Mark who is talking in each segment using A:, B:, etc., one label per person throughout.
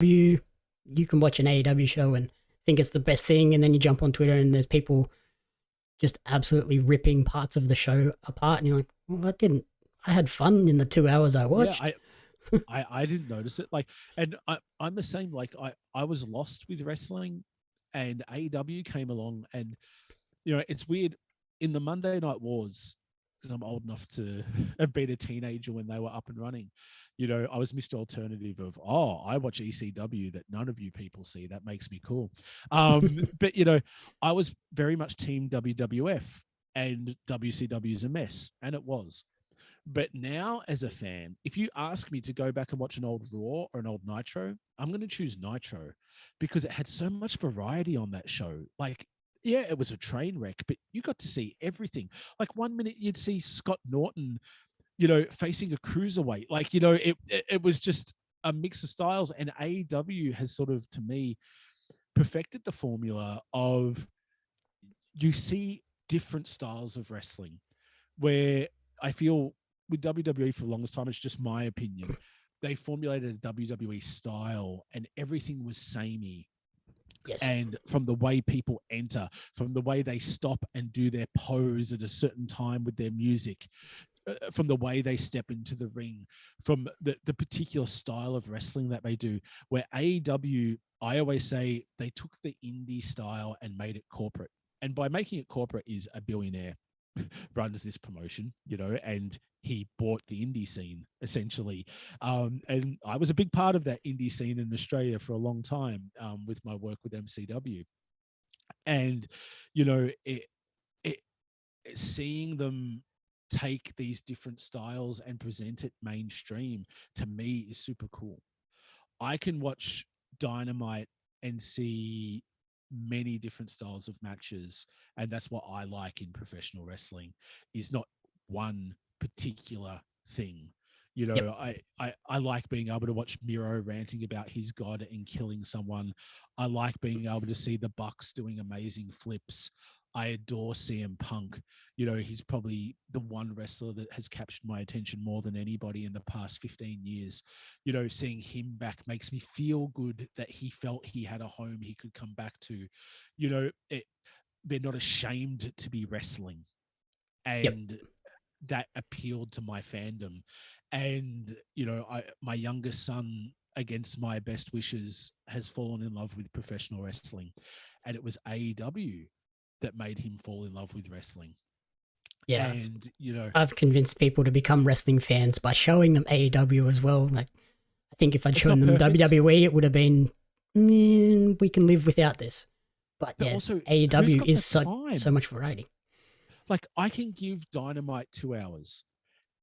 A: you can watch an AEW show and think it's the best thing, and then you jump on Twitter and there's people just absolutely ripping parts of the show apart, and you're like, well, I had fun in the 2 hours I
B: Yeah,
A: watched.
B: I didn't notice it. Like, and I'm the same. Like, I was lost with wrestling, and AEW came along, and it's weird in the Monday Night Wars, because I'm old enough to have been a teenager when they were up and running. I was Mr. Alternative of, oh, I watch ECW that none of you people see. That makes me cool. But I was very much team WWF, and WCW is a mess, and it was. But now, as a fan, if you ask me to go back and watch an old Raw or an old Nitro, I'm going to choose Nitro because it had so much variety on that show. Like, yeah, it was a train wreck, but you got to see everything. Like, 1 minute you'd see Scott Norton, facing a cruiserweight. Like, it was just a mix of styles. And AEW has sort of, to me, perfected the formula of you see different styles of wrestling where I feel with WWE for the longest time, it's just my opinion, they formulated a WWE style and everything was samey.
A: Yes.
B: And from the way people enter, from the way they stop and do their pose at a certain time with their music, from the way they step into the ring, from the particular style of wrestling that they do, where AEW, I always say they took the indie style and made it corporate. And by making it corporate is a billionaire runs this promotion, and he bought the indie scene essentially. And I was a big part of that indie scene in Australia for a long time with my work with MCW. And, it seeing them take these different styles and present it mainstream to me is super cool. I can watch Dynamite and see many different styles of matches, and that's what I like in professional wrestling, is not one particular thing.
A: Yep.
B: I like being able to watch Miro ranting about his god and killing someone. I like being able to see the Bucks doing amazing flips. I adore CM Punk. He's probably the one wrestler that has captured my attention more than anybody in the past 15 years. Seeing him back makes me feel good that he felt he had a home he could come back to. They're not ashamed to be wrestling.
A: Yep.
B: And that appealed to my fandom. And, my youngest son, against my best wishes, has fallen in love with professional wrestling. And it was AEW that made him fall in love with wrestling.
A: Yeah.
B: And,
A: I've convinced people to become wrestling fans by showing them AEW as well. Like, I think if I'd
B: it's
A: shown
B: not
A: them
B: perfect.
A: WWE, it would have been, we can live without this. But
B: But
A: yeah,
B: also, who's
A: AEW
B: got the
A: is so
B: time?
A: much variety.
B: Like, I can give Dynamite 2 hours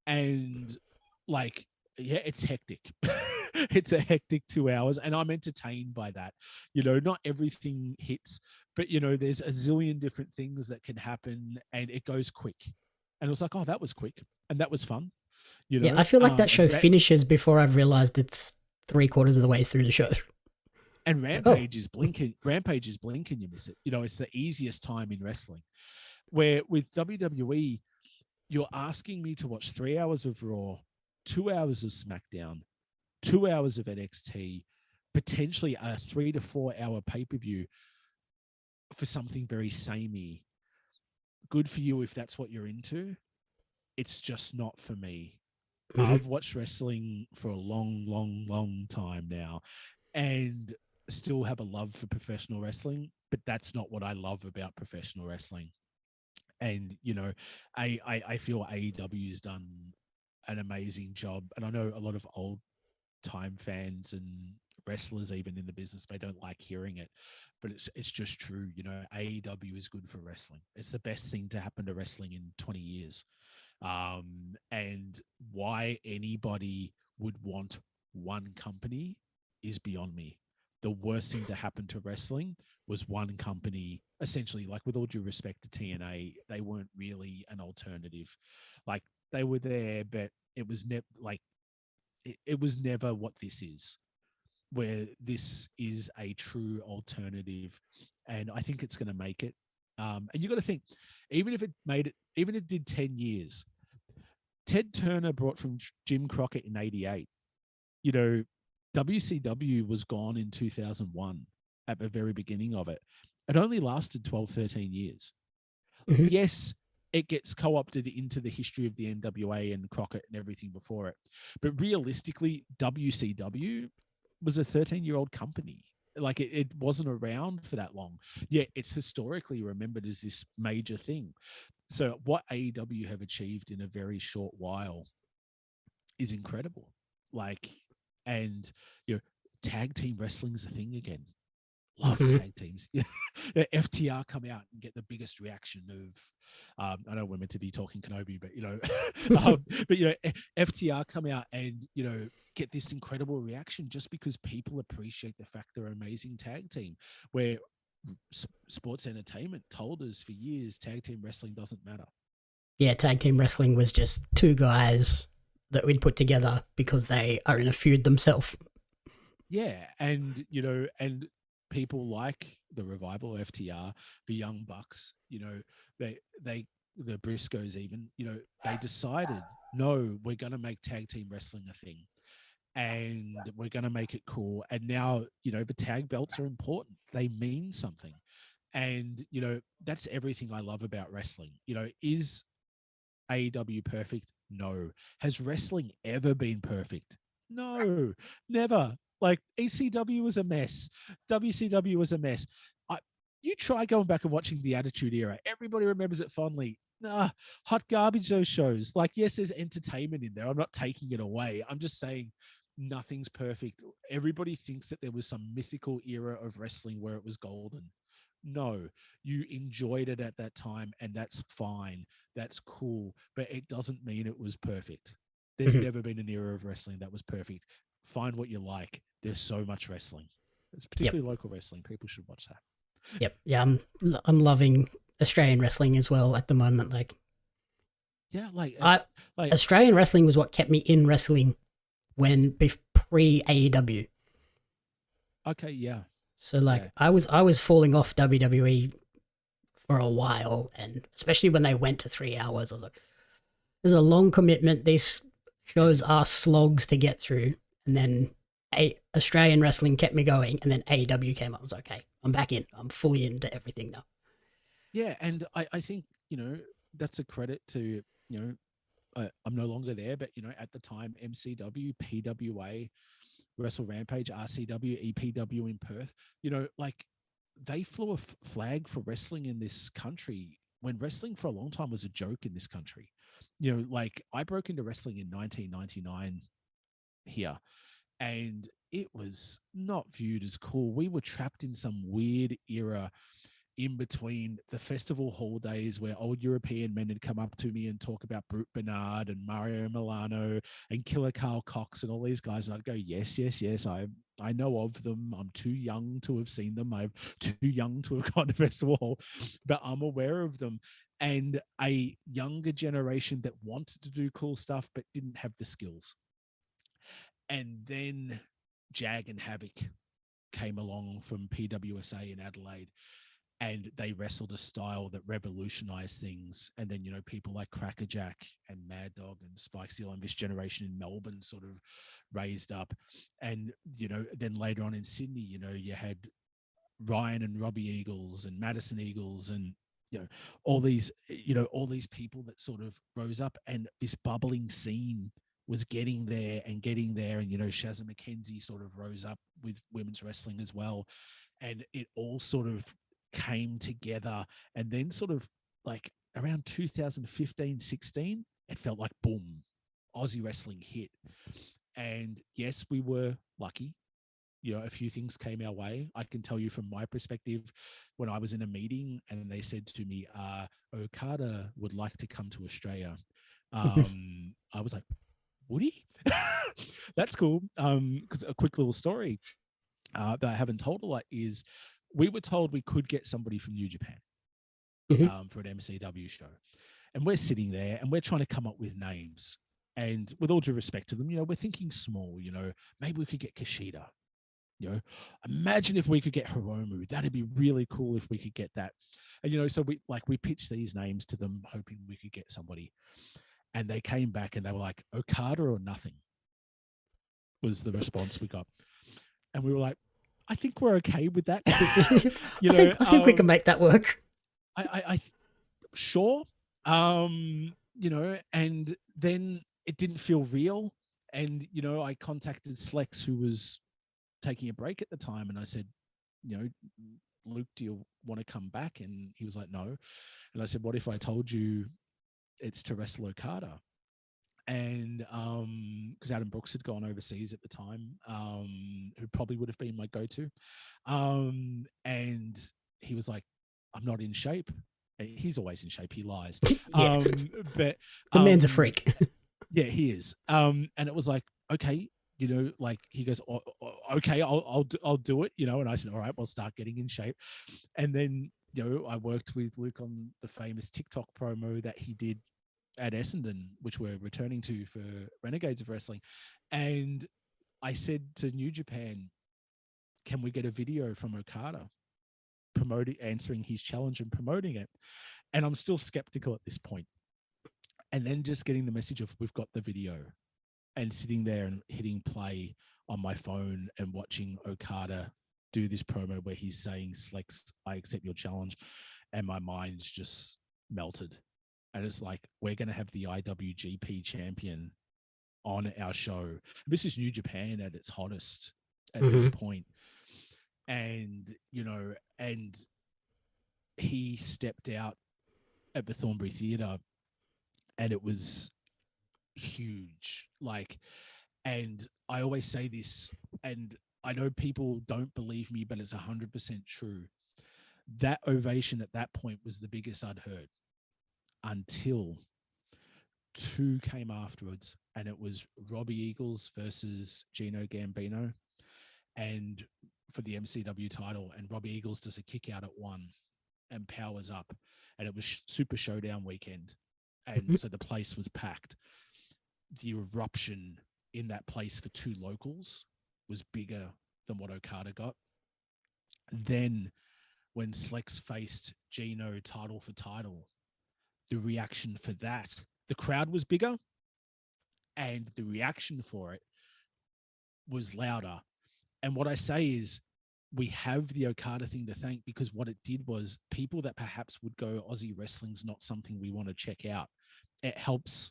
B: and, like, yeah, it's hectic. It's a hectic 2 hours, and I'm entertained by that. Not everything hits, but there's a zillion different things that can happen, and it goes quick. And it was like, oh, that was quick, and that was fun.
A: Yeah, I feel like that
B: And
A: show finishes before I've realized it's 3/4 of the way through the show. It's like, oh,
B: Rampage is blinking. Rampage is blinking. You miss it. It's the easiest time in wrestling. Where with WWE, you're asking me to watch 3 hours of Raw, 2 hours of SmackDown, 2 hours of NXT, potentially a 3 to 4 hour pay-per-view for something very samey. Good for you if that's what you're into. It's just not for me.
A: mhm.
B: I've watched wrestling for a long, long, long time now and still have a love for professional wrestling, but that's not what I love about professional wrestling. And, I feel AEW's done an amazing job. And I know a lot of old time fans and wrestlers even in the business, they don't like hearing it, but it's just true. AEW is good for wrestling. It's the best thing to happen to wrestling in 20 years. And why anybody would want one company is beyond me. The worst thing to happen to wrestling was one company, essentially, like, with all due respect to TNA, they weren't really an alternative. Like, they were there, but it was never like it was never what this is, where this is a true alternative. And I think it's going to make it. And you got to think, even if it made it, even if it did 10 years, Ted Turner brought from Jim Crockett in '88. You know, WCW was gone in 2001 at the very beginning of it. It only lasted 12, 13 years.
A: Mhm.
B: Yes, it gets co-opted into the history of the NWA and Crockett and everything before it. But realistically, WCW was a 13-year-old company. Like it wasn't around for that long. Yet it's historically remembered as this major thing. So what AEW have achieved in a very short while is incredible. Like, and you know, tag team wrestling is a thing again. Love
A: Mhm.
B: tag teams. FTR come out and get the biggest reaction of. I know we're meant to be talking Kenobi, but FTR come out and get this incredible reaction just because people appreciate the fact they're an amazing tag team. Where sports entertainment told us for years tag team wrestling doesn't matter.
A: Yeah, tag team wrestling was just two guys that we'd put together because they are in a feud themselves.
B: Yeah, and people like the Revival, FTR, the Young Bucks, they the Briscoes even, they decided, no, we're gonna make tag team wrestling a thing. And we're gonna make it cool. And now, the tag belts are important. They mean something. And that's everything I love about wrestling. Is AEW perfect? No. Has wrestling ever been perfect? No, never. Like ECW was a mess. WCW was a mess. You try going back and watching the Attitude Era. Everybody remembers it fondly. Nah, hot garbage, those shows. Like, yes, there's entertainment in there. I'm not taking it away. I'm just saying nothing's perfect. Everybody thinks that there was some mythical era of wrestling where it was golden. No, you enjoyed it at that time, and that's fine. That's cool, but it doesn't mean it was perfect. There's
A: Mhm.
B: never been an era of wrestling that was perfect. Find what you like. There's so much wrestling. It's
A: Yep,
B: particularly local wrestling. People should watch that.
A: yep, yeah. I'm loving Australian wrestling as well at the moment.
B: Yeah,
A: I
B: like
A: Australian wrestling was what kept me in wrestling when pre AEW.
B: okay, yeah,
A: So
B: yeah,
A: I was falling off WWE for a while, and especially when they went to 3 hours, I was like, "There's a long commitment. These
B: it
A: shows
B: is.
A: are slogs to get through." And then Australian wrestling kept me going, and then AEW came up. I was like, "Okay, I'm back in. I'm fully into everything now."
B: Yeah, and I think that's a credit to I'm no longer there, but at the time MCW, PWA, Wrestle Rampage, RCW, EPW in Perth, like they flew a flag for wrestling in this country when wrestling for a long time was a joke in this country. Like I broke into wrestling in 1999 here, and it was not viewed as cool. We were trapped in some weird era in between the festival hall days where old European men had come up to me and talk about Brute Bernard and Mario Milano and Killer Carl Cox and all these guys. And I'd go, yes, yes, yes, I know of them. I'm too young to have seen them. I'm too young to have gone to festival hall, but I'm aware of them. And a younger generation that wanted to do cool stuff but didn't have the skills. And then Jag and Havoc came along from PWSA in Adelaide, and they wrestled a style that revolutionized things. And then, people like Crackerjack and Mad Dog and Spike Steele and this generation in Melbourne sort of raised up. And, then later on in Sydney, you had Ryan and Robbie Eagles and Madison Eagles and, all these people that sort of rose up, and this bubbling scene was getting there and getting there. And, Shazza McKenzie sort of rose up with women's wrestling as well. And it all sort of came together. And then sort of like around 2015, 16, it felt like boom, Aussie wrestling hit. And yes, we were lucky. A few things came our way. I can tell you from my perspective, when I was in a meeting and they said to me, Okada would like to come to Australia. I was like, would he? That's cool. Because a quick little story that I haven't told a lot is we were told we could get somebody from New Japan
A: Mhm.
B: for an MCW show. And we're sitting there and we're trying to come up with names. And with all due respect to them, we're thinking small, maybe we could get Kushida. Imagine if we could get Hiromu. That'd be really cool if we could get that. And, so we pitched these names to them, hoping we could get somebody. And they came back and they were like, Okada or nothing. was the response we got. And we were like, I think we're okay with that.
A: I think we can make that work.
B: Sure. And then it didn't feel real. And, I contacted Slex, who was taking a break at the time. And I said, Luke, do you want to come back? And he was like, no. And I said, what if I told you it's to wrestle Okada? And because Adam Brooks had gone overseas at the time, who probably would have been my go-to. And he was like, I'm not in shape. He's always in shape. He lies.
A: Yeah.
B: But
A: The man's a freak.
B: Yeah, he is. And it was like, okay, he goes, okay, I'll do it, and I said, all right, we'll start getting in shape. And then, I worked with Luke on the famous TikTok promo that he did at Essendon, which we're returning to for Renegades of Wrestling. And I said to New Japan, can we get a video from Okada answering his challenge and promoting it? And I'm still skeptical at this point. And then just getting the message of, we've got the video, and sitting there and hitting play on my phone and watching Okada do this promo where he's saying, Slex, I accept your challenge. And my mind's just melted. And it's like, we're going to have the IWGP champion on our show. This is New Japan at its hottest at this point. And, and he stepped out at the Thornbury Theatre, and it was huge. And I always say this, and I know people don't believe me, but it's 100% true. That ovation at that point was the biggest I'd heard, until 2 came afterwards, and it was Robbie Eagles versus Gino Gambino, and for the MCW title, and Robbie Eagles does a kick out at 1 and powers up, and it was Super Showdown weekend, and so the place was packed. The eruption in that place for 2 locals was bigger than what Okada got. Then when Slex faced Gino title for title, the reaction for that, the crowd was bigger, and the reaction for it was louder. And what I say is, we have the Okada thing to thank, because what it did was, people that perhaps would go, Aussie wrestling's not something we want to check out, it helps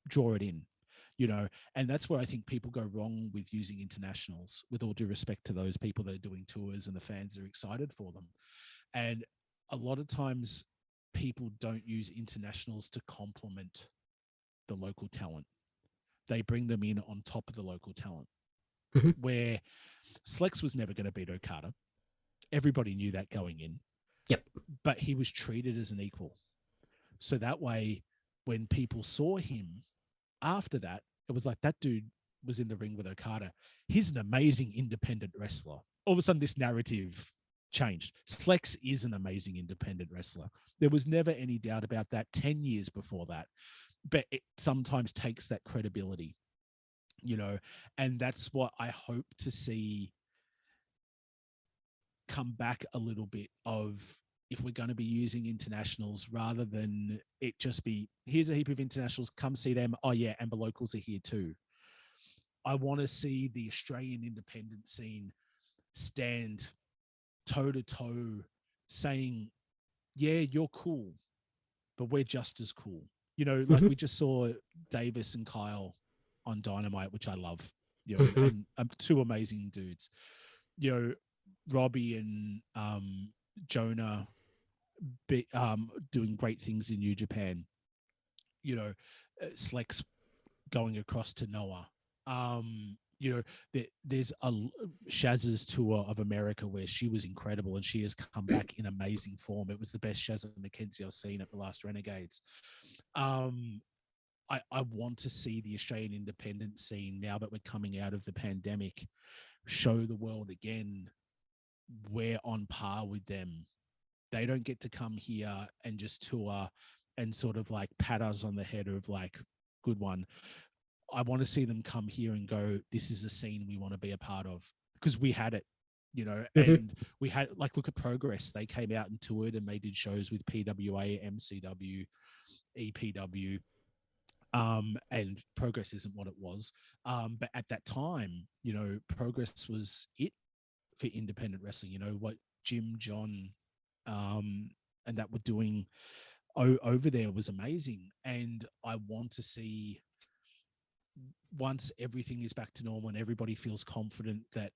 B: draw it in, and that's where I think people go wrong with using internationals, with all due respect to those people that are doing tours and the fans are excited for them. And a lot of times people don't use internationals to complement the local talent. They bring them in on top of the local talent, where Slex was never going to beat Okada. Everybody knew that going in.
A: Yep.
B: But he was treated as an equal. So that way, when people saw him after that, it was like, that dude was in the ring with Okada. He's an amazing independent wrestler. All of a sudden, this narrative changed. Slex is an amazing independent wrestler. There was never any doubt about that 10 years before that. But it sometimes takes that credibility, and that's what I hope to see come back a little bit of, if we're going to be using internationals, rather than it just be, here's a heap of internationals, come see them. Oh yeah, and the locals are here too. I want to see the Australian independent scene stand toe to toe saying, yeah, you're cool, but we're just as cool. Like we just saw Davis and Kyle on Dynamite, which I love, and 2 amazing dudes. Robbie and Jonah doing great things in New Japan. Slex going across to Noah. There's a Shaz's tour of America where she was incredible, and she has come back in amazing form. It was the best Shaz McKenzie I've seen at the last Renegades. I want to see the Australian independent scene, now that we're coming out of the pandemic, show the world again we're on par with them. They don't get to come here and just tour and sort of like pat us on the head of like, good one. I want to see them come here and go, this is a scene we want to be a part of, because we had it, and we had, like, look at Progress. They came out and toured, and they did shows with PWA, MCW, EPW. And Progress isn't what it was. But at that time, Progress was it for independent wrestling. What Jim, John, and that were doing over there was amazing. And I want to see, once everything is back to normal and everybody feels confident that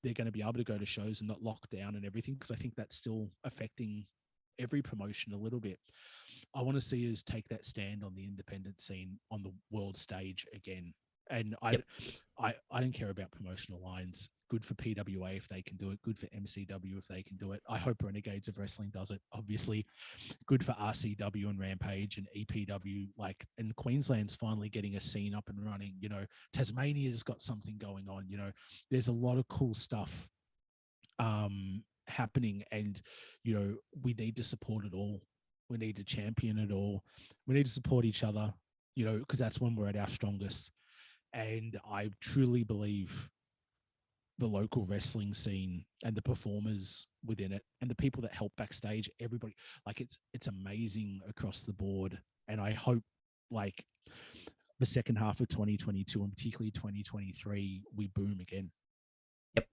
B: they're going to be able to go to shows and not lock down and everything, because I think that's still affecting every promotion a little bit. I want to see us take that stand on the independent scene on the world stage again. And I don't care about promotional lines. Good for PWA if they can do it. Good for MCW if they can do it. I hope Renegades of Wrestling does it. Obviously, good for RCW and Rampage and EPW. And Queensland's finally getting a scene up and running. Tasmania's got something going on. There's a lot of cool stuff happening, and we need to support it all. We need to champion it all. We need to support each other, because that's when we're at our strongest. And I truly believe the local wrestling scene and the performers within it and the people that help backstage, everybody, it's amazing across the board. And I hope the second half of 2022 and particularly 2023, we boom again.
A: Yep.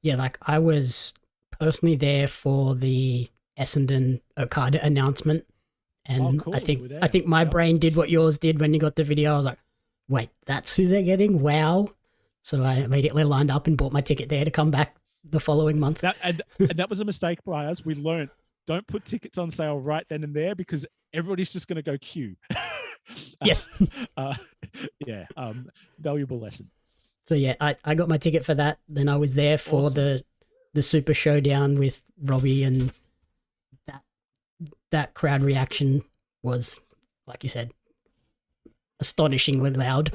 A: Yeah, I was personally there for the Essendon Okada announcement, and
B: cool.
A: I think my brain did what yours did when you got the video. I was like, wait, that's who they're getting? Wow. So I immediately lined up and bought my ticket there to come back the following month.
B: And that was a mistake, Briars. We learned, don't put tickets on sale right then and there, because everybody's just going to go queue.
A: Yes.
B: Valuable lesson.
A: So yeah, I got my ticket for that. Then I was there for awesome. the Super Showdown with Robbie, and that crowd reaction was, like you said, astonishingly loud.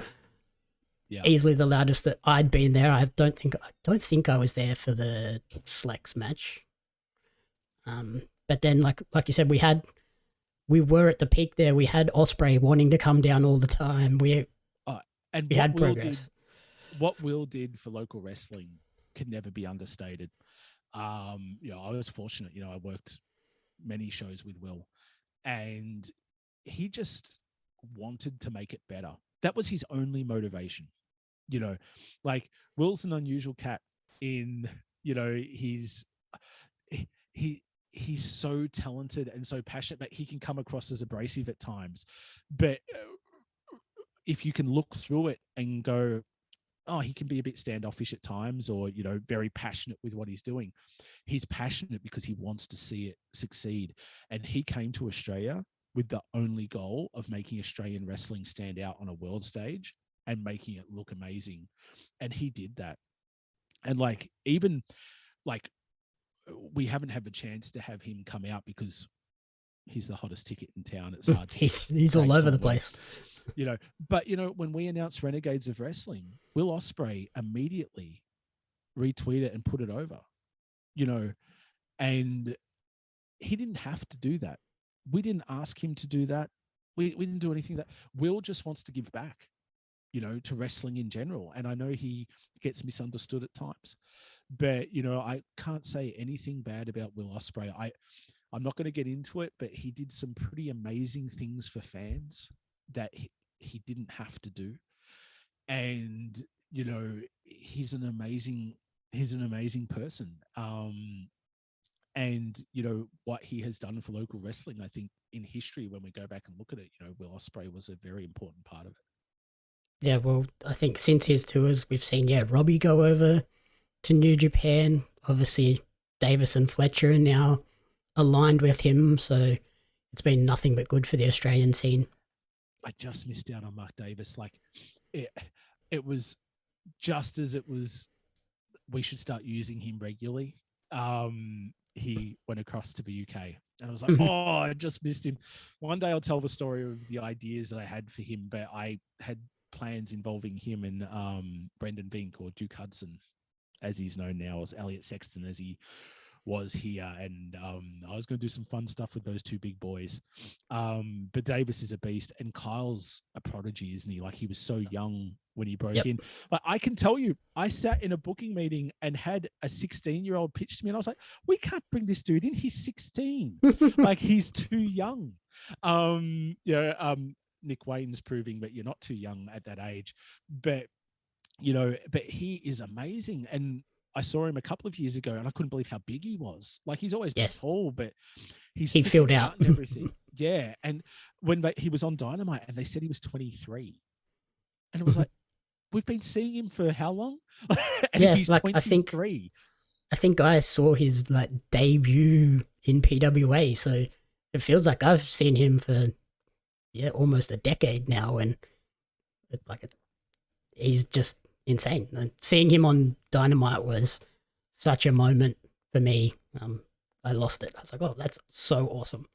A: Yeah. Easily the loudest that I'd been there. I don't think I was there for the Slex match. But then like you said, we were at the peak there. We had Ospreay wanting to come down all the time. We had Progress.
B: What Will did for local wrestling could never be understated. I was fortunate. I worked many shows with Will, and he just wanted to make it better. That was his only motivation. Will's an unusual cat in, he's so talented and so passionate, but he can come across as abrasive at times. But if you can look through it and go, oh, he can be a bit standoffish at times, or, very passionate with what he's doing. He's passionate because he wants to see it succeed. And he came to Australia with the only goal of making Australian wrestling stand out on a world stage and making it look amazing. And he did that. And we haven't had the chance to have him come out because he's the hottest ticket in town. It's hard to
A: he's all over the place.
B: But when we announced Renegades of Wrestling, Will Ospreay immediately retweeted it and put it over. And he didn't have to do that. We didn't ask him to do that. We didn't do anything that Will just wants to give back, to wrestling in general. And I know he gets misunderstood at times, but, I can't say anything bad about Will Ospreay. I'm not going to get into it, but he did some pretty amazing things for fans that he didn't have to do. And, he's an amazing person. And, what he has done for local wrestling, I think in history, when we go back and look at it, Will Ospreay was a very important part of it.
A: Yeah, well, I think since his tours, we've seen, Robbie go over to New Japan. Obviously, Davis and Fletcher are now aligned with him, so it's been nothing but good for the Australian scene.
B: I just missed out on Mark Davis. It was just as it was, we should start using him regularly. He went across to the UK, and I was like, oh, I just missed him. One day I'll tell the story of the ideas that I had for him, but I had plans involving him and Brendan Vink, or Duke Hudson, as he's known now, as Elliot Sexton, as he was here. And I was going to do some fun stuff with those two big boys. But Davis is a beast, and Kyle's a prodigy, isn't he? He was so young when he broke in. I can tell you, I sat in a booking meeting and had a 16-year-old pitch to me, and I was like, we can't bring this dude in. He's 16. He's too young. Nick Wayne's proving that you're not too young at that age. But, you know, but he is amazing. And I saw him a couple of years ago and I couldn't believe how big he was. Like, he's always been
A: Yes,
B: tall, but he's
A: he filled
B: sticking
A: out.
B: out and everything. Yeah. And when he was on Dynamite and they said he was 23, and it was like, we've been seeing him for how long? And
A: Yeah,
B: he's
A: like
B: 23.
A: I think I saw his like debut in PWA, so it feels like I've seen him for almost a decade now, and he's just insane. And seeing him on Dynamite was such a moment for me. I lost it. I was like, oh, that's so awesome.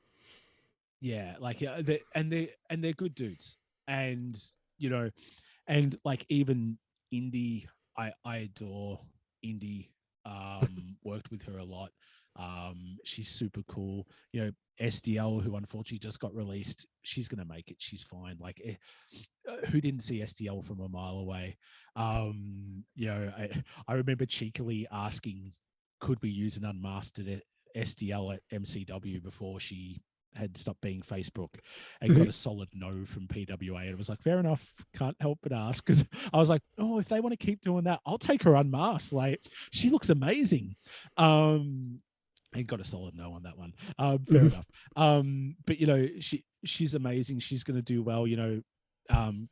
B: Yeah, like they're good dudes, and you know, and like even Indy, I adore Indy. Worked with her a lot. She's super cool. You know, SDL, who unfortunately just got released, she's gonna make it. She's fine. Like, who didn't see SDL from a mile away? You know, I remember cheekily asking, could we use an unmasked SDL at MCW before she had stopped being Facebook, and got a solid no from PWA. And it was like, fair enough, can't help but ask. Because I was like, oh, if they want to keep doing that, I'll take her unmasked. Like, she looks amazing. And got a solid no on that one. Fair enough. But you know, she's amazing. She's going to do well. You know,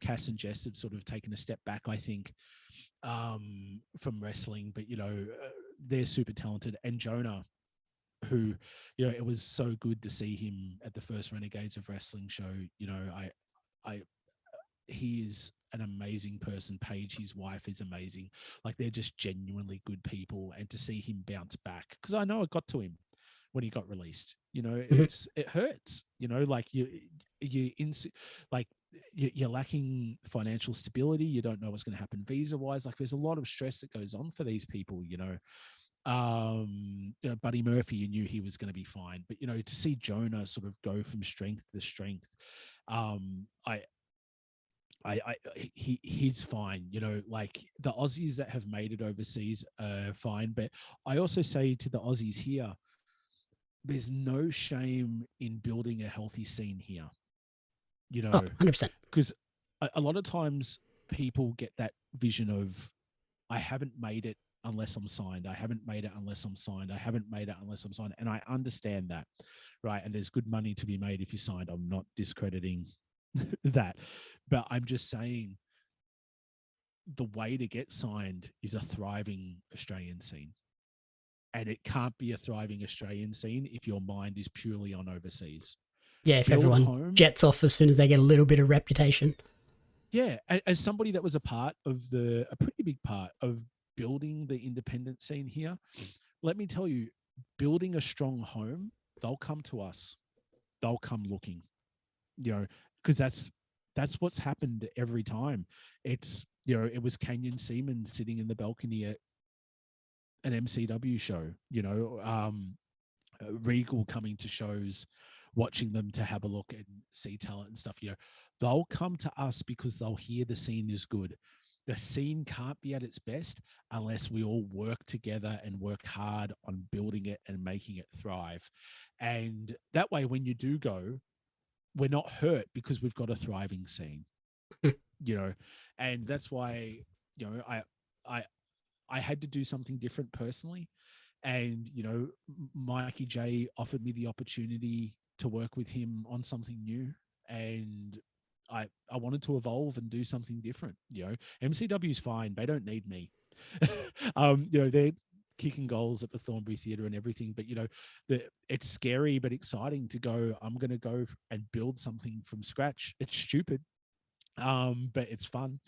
B: Cass and Jess have sort of taken a step back, I think, from wrestling. But you know, they're super talented. And Jonah, who, you know, it was so good to see him at the first Renegades of Wrestling show. You know, he is an amazing person. Paige, his wife, is amazing. Like, they're just genuinely good people. And to see him bounce back, because I know it got to him when he got released. You know, it hurts. You know, like you're lacking financial stability. You don't know what's going to happen visa wise. Like, there's a lot of stress that goes on for these people. You know, Buddy Murphy, you knew he was going to be fine, but you know, to see Jonah sort of go from strength to strength, he's fine. You know, like, the Aussies that have made it overseas are fine, but I also say to the Aussies here, there's no shame in building a healthy scene here. You
A: Oh,
B: know,
A: 100%.
B: because a lot of times people get that vision of, I haven't made it unless I'm signed. I haven't made it unless I'm signed. I haven't made it unless I'm signed. And I understand that, right? And there's good money to be made if you're signed. I'm not discrediting that. But I'm just saying, the way to get signed is a thriving Australian scene. And it can't be a thriving Australian scene if your mind is purely on overseas.
A: Yeah, if
B: Build
A: everyone
B: home.
A: jets off as soon as they get a little bit of reputation.
B: Yeah, as somebody that was a pretty big part of building the independent scene here, let me tell you, building a strong home, they'll come to us. They'll come looking, you know, because that's what's happened every time. It's, you know, it was Canyon Seaman sitting in the balcony at an MCW show, you know, Regal coming to shows, watching them to have a look and see talent and stuff. You know, they'll come to us because they'll hear the scene is good. The scene can't be at its best unless we all work together and work hard on building it and making it thrive. And that way, when you do go, we're not hurt because we've got a thriving scene, you know. And that's why, you know, I had to do something different personally. And, you know, Mikey J offered me the opportunity to work with him on something new. And I wanted to evolve and do something different. You know, MCW is fine. They don't need me. You know, they're kicking goals at the Thornbury Theatre and everything. But, you know, it's scary but exciting to go, I'm going to go and build something from scratch. It's stupid. But it's fun,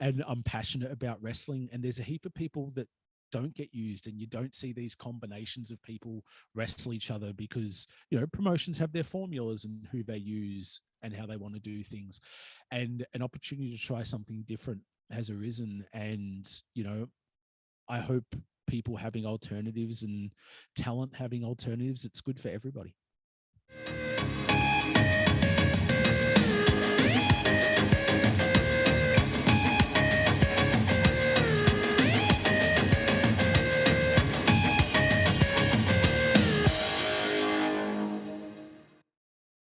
B: and I'm passionate about wrestling. And there's a heap of people that don't get used, and you don't see these combinations of people wrestle each other because, you know, promotions have their formulas and who they use and how they want to do things. And an opportunity to try something different has arisen. And, you know, I hope people having alternatives and talent having alternatives, it's good for everybody.